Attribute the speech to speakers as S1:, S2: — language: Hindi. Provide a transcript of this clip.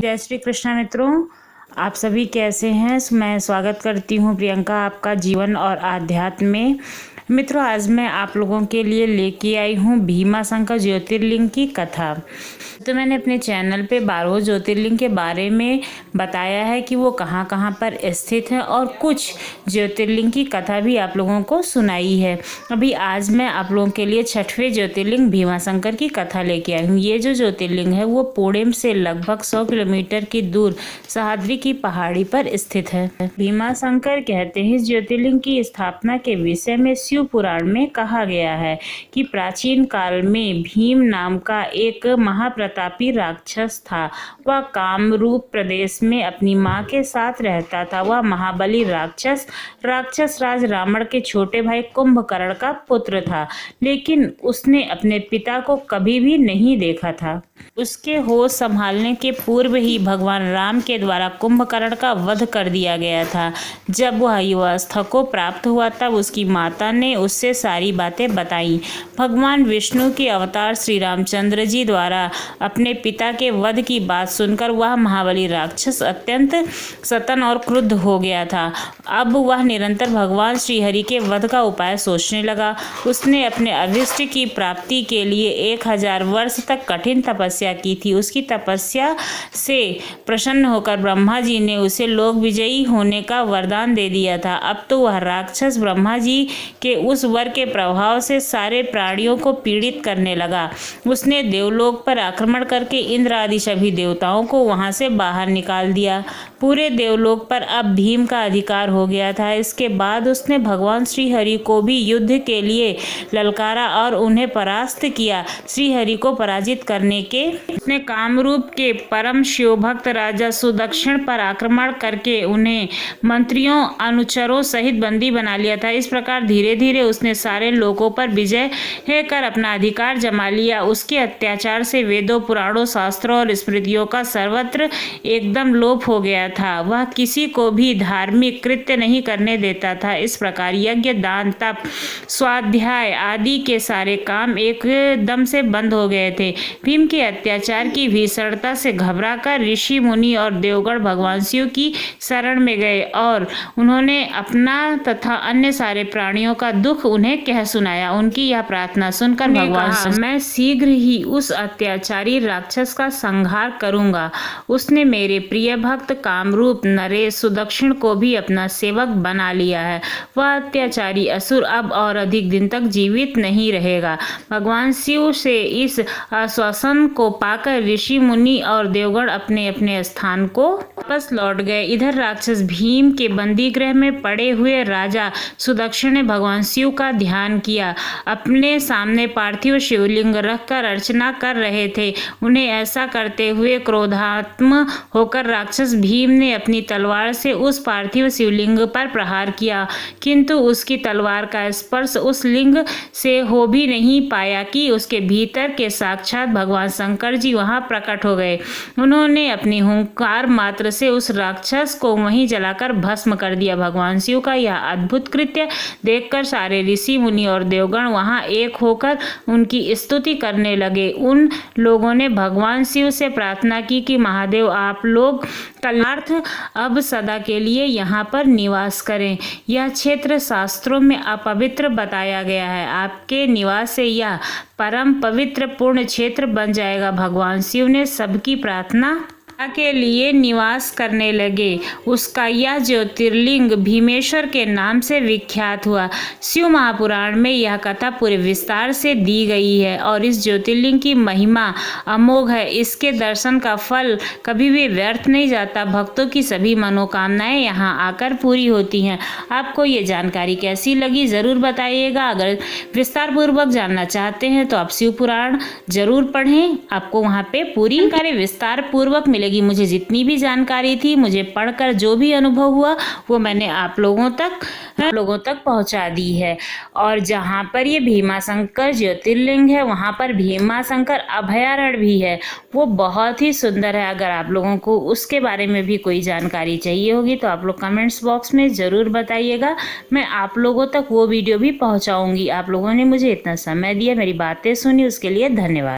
S1: जय श्री कृष्ण मित्रों, आप सभी कैसे हैं। मैं स्वागत करती हूं प्रियंका आपका जीवन और आध्यात्म में। मित्रों, आज मैं आप लोगों के लिए लेके आई हूं भीमाशंकर ज्योतिर्लिंग की कथा। तो मैंने अपने चैनल पे 12 ज्योतिर्लिंग के बारे में बताया है कि वो कहाँ कहाँ पर स्थित है और कुछ ज्योतिर्लिंग की कथा भी आप लोगों को सुनाई है। अभी आज मैं आप लोगों के लिए 6वें ज्योतिर्लिंग भीमाशंकर की कथा लेके आई हूँ। ये जो ज्योतिर्लिंग है वो पुणे से लगभग 100 किलोमीटर की दूर सह्याद्री की पहाड़ी पर स्थित है। भीमाशंकर कहते हैं इस ज्योतिर्लिंग की स्थापना के विषय में शिव पुराण में कहा गया है कि प्राचीन काल में भीम नाम का एक महाप्रतापी राक्षस था। वह कामरूप प्रदेश में अपनी मां के साथ रहता था। वह महाबली राक्षस राज रावण के छोटे भाई कुंभकर्ण का पुत्र था, लेकिन उसने अपने पिता को कभी भी नहीं देखा था। उसके होश संभालने के पूर्व ही भगवान राम के द्वारा कुंभकर्ण का वध कर दिया गया था। जब वह युवावस्था को प्राप्त हुआ तब उसकी माता ने उससे सारी बातें बताई। भगवान विष्णु के अवतार श्री रामचंद्र जी द्वारा अपने पिता के वध की बात सुनकर वह महाबली राक्षस अत्यंत सतन और क्रुद्ध हो गया था। अब वह निरंतर भगवान श्री हरि के वध का उपाय सोचने लगा। उसने अपने अभिष्ट की प्राप्ति के लिए 1000 वर्ष तक कठिन तपस्या की थी। उसकी तपस्या से प्रसन्न होकर ब्रह्मा जी ने उसे लोक विजयी होने का वरदान दे दिया था। अब तो वह राक्षस ब्रह्मा जी के उस वर के प्रभाव से सारे प्राणियों को पीड़ित करने लगा। उसने देवलोक पर आक्रमण करके इंद्र आदि सभी देवताओं को वहां से बाहर निकाल दिया। पूरे देवलोक पर अब भीम का अधिकार हो गया था। इसके बाद उसने भगवान श्री हरि को भी युद्ध के लिए ललकारा और उन्हें परास्त किया। श्री हरि को पराजित करने के उसने कामरूप के परम शिव भक्त राजा सुदक्षिण पर आक्रमण करके उन्हें मंत्रियों अनुचरों सहित बंदी बना लिया था। इस प्रकार धीरे धीरे उसने सारे लोगों पर विजय कर अपना अधिकार जमा लिया। उसके अत्याचार से वेदों, पुराणों, शास्त्रों और स्मृतियों का सर्वत्र एकदम लोप हो गया था। वह किसी को भी धार्मिक कृत्य नहीं करने देता था। इस प्रकार यज्ञ, दान, तप, स्वाध्याय आदि के सारे काम एकदम से बंद हो गए थे। भीम के अत्याचार की भीषणता से घबराकर ऋषि मुनि और देवगण भगवान शिव की शरण में गए और उन्होंने अपना तथा अन्य सारे प्राणियों का दुख उन्हें कह सुनाया। उनकी यह प्रार्थना सुनकर भगवान मैं शीघ्र ही उस अत्याचारी राक्षस का संहार करूंगा। उसने मेरे प्रिय भक्त कामरूप नरेश सुदक्षिण को भी अपना सेवक बना लिया है। वह अत्याचारी असुर अब और अधिक दिन तक जीवित नहीं रहेगा। भगवान शिव से इस आश्वासन को पाकर ऋषि मुनि और देवगण अपने अपने स्थान को वापस लौट गए। इधर राक्षस भीम के बंदी गृह में पड़े हुए राजा सुदक्षिण ने भगवान शिव का ध्यान किया। अपने सामने पार्थिव शिवलिंग रखकर अर्चना कर रहे थे। उन्हें ऐसा करते हुए क्रोधात्म होकर राक्षस भीम ने अपनी तलवार से उस पार्थिव शिवलिंग पर प्रहार किया, किंतु उसकी तलवार का स्पर्श उस लिंग से हो भी नहीं पाया कि उसके भीतर के साक्षात भगवान शंकर जी वहां प्रकट हो गए। उन्होंने अपनी हुंकार मात्र से उस राक्षस को वहीं जलाकर भस्म कर दिया। भगवान शिव का यह अद्भुत कृत्य देखकर सारे ऋषि मुनि और देवगण वहां एक होकर उनकी स्तुति करने लगे। उन लोगों ने भगवान शिव से प्रार्थना की कि महादेव, आप लोग कल्याणार्थ अब सदा के लिए यहाँ पर निवास करें। यह क्षेत्र शास्त्रों में अपवित्र बताया गया है। आपके निवास से यह परम पवित्र पूर्ण क्षेत्र बन जाएगा। भगवान शिव ने सबकी प्रार्थना के लिए निवास करने लगे। उसका यह ज्योतिर्लिंग भीमेश्वर के नाम से विख्यात हुआ। शिव महापुराण में यह कथा पूरे विस्तार से दी गई है और इस ज्योतिर्लिंग की महिमा अमोघ है। इसके दर्शन का फल कभी भी व्यर्थ नहीं जाता। भक्तों की सभी मनोकामनाएं यहाँ आकर पूरी होती हैं। आपको ये जानकारी कैसी लगी जरूर बताइएगा। अगर विस्तार पूर्वक जानना चाहते हैं तो आप शिव पुराण जरूर पढ़ें। आपको वहाँ पे पूरी जानकारी विस्तार पूर्वक मिलेगी। मुझे जितनी भी जानकारी थी, मुझे पढ़कर जो भी अनुभव हुआ वो मैंने आप लोगों तक पहुंचा दी है। और जहां पर ये भीमाशंकर ज्योतिर्लिंग है वहां पर भीमाशंकर अभयारण्य भी है। वो बहुत ही सुंदर है। अगर आप लोगों को उसके बारे में भी कोई जानकारी चाहिए होगी तो आप लोग कमेंट्स बॉक्स में ज़रूर बताइएगा। मैं आप लोगों तक वो वीडियो भी पहुंचाऊंगी। आप लोगों ने मुझे इतना समय दिया, मेरी बातें सुनी, उसके लिए धन्यवाद।